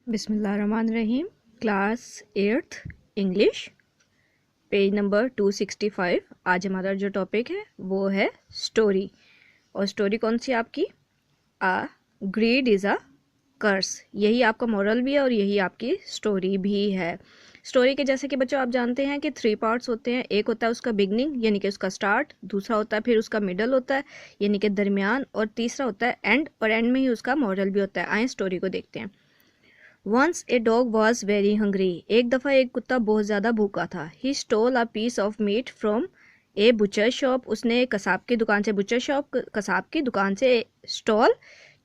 बिस्मिल्लाहिर्रहमानिर्रहीम। Class 8th English, page number 265। आज हमारा जो टॉपिक है वो है स्टोरी। और स्टोरी कौन सी आपकी? आ ग्रीड इज़ अ कर्स। यही आपका मॉरल भी है और यही आपकी स्टोरी भी है। स्टोरी के जैसे कि बच्चों आप जानते हैं कि 3 पार्ट्स होते हैं। एक होता है उसका बिगनिंग यानी कि उसका स्टार्ट, दूसरा होता है फिर उसका मिडल होता है यानी कि दरमियान, और तीसरा होता है एंड, और एंड में ही उसका मॉरल भी होता है। आए स्टोरी को देखते हैं। Once a dog was very hungry. एक दफ़ा एक कुत्ता बहुत ज़्यादा भूखा था। He stole a piece of meat from a butcher shop. उसने कसाब की दुकान से, बुचर शॉप कसाब की दुकान से, स्टॉल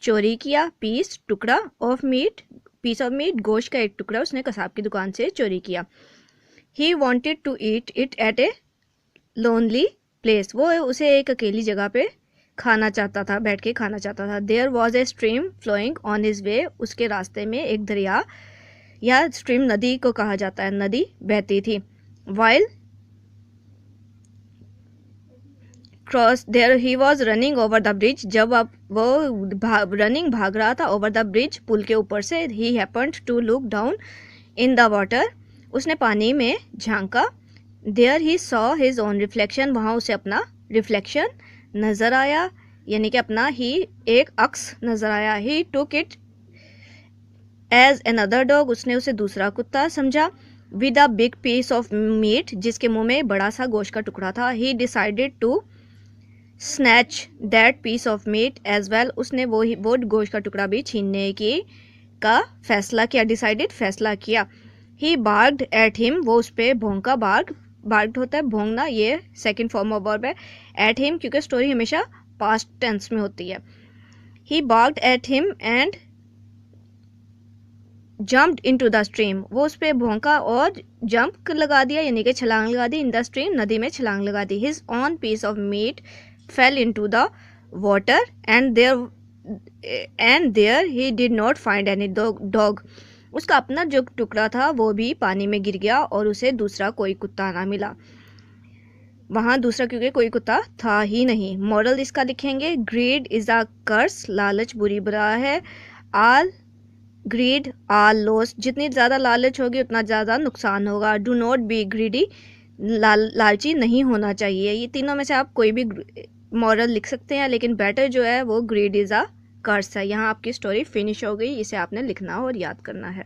चोरी किया, पीस टुकड़ा of meat, piece of meat गोश्त का एक टुकड़ा उसने कसाब की दुकान से चोरी किया। He wanted to eat it at a lonely place. वो उसे एक अकेली जगह पे खाना चाहता था, बैठ के खाना चाहता था। There was a stream flowing on his way. उसके रास्ते में एक दरिया या स्ट्रीम, नदी को कहा जाता है, नदी बहती थी। While cross there he was running over the bridge. जब अब वो भाग रहा था ओवर द ब्रिज, पुल के ऊपर से, he happened to look down in the water. उसने पानी में झांका। There he saw his own reflection. वहाँ उसे अपना रिफ्लेक्शन नज़र आया, यानी कि अपना ही एक अक्स नज़र आया। He took it as another dog. उसने उसे दूसरा कुत्ता समझा। With a big piece of meat, जिसके मुंह में बड़ा सा गोश्त का टुकड़ा था। He decided to snatch that piece of meat as well. उसने वो गोश्त का टुकड़ा भी छीनने की का फैसला किया। डिसाइडेड, फैसला किया। He barked at him. वो उस पर भौंका। बार्ग्ड होता है भौंकना, ये सेकेंड फॉर्म ऑफ वर्ब है। एट हिम क्योंकि स्टोरी हमेशा पास्ट टेंस में होती है। He barked at him and jumped into the stream. वो उस पर भौंका और जंप लगा दिया, यानी कि छलांग लगा दी। इन द स्ट्रीम, नदी में छलांग लगा दी। His own piece of meat fell into the water and there he did not find any dog. उसका अपना जो टुकड़ा था वो भी पानी में गिर गया और उसे दूसरा कोई कुत्ता ना मिला वहाँ, दूसरा क्योंकि कोई कुत्ता था ही नहीं। मॉरल इसका लिखेंगे, ग्रीड इज अ कर्स। लालच बुरी बुरा है। आल ग्रीड आल लॉस। जितनी ज़्यादा लालच होगी उतना ज़्यादा नुकसान होगा। Do not be greedy. लालची नहीं होना चाहिए। ये तीनों में से आप कोई भी मॉरल लिख सकते हैं, लेकिन बेटर जो है वो ग्रीड इज़ अ कर्स है। यहाँ आपकी स्टोरी फिनिश हो गई। इसे आपने लिखना और याद करना है।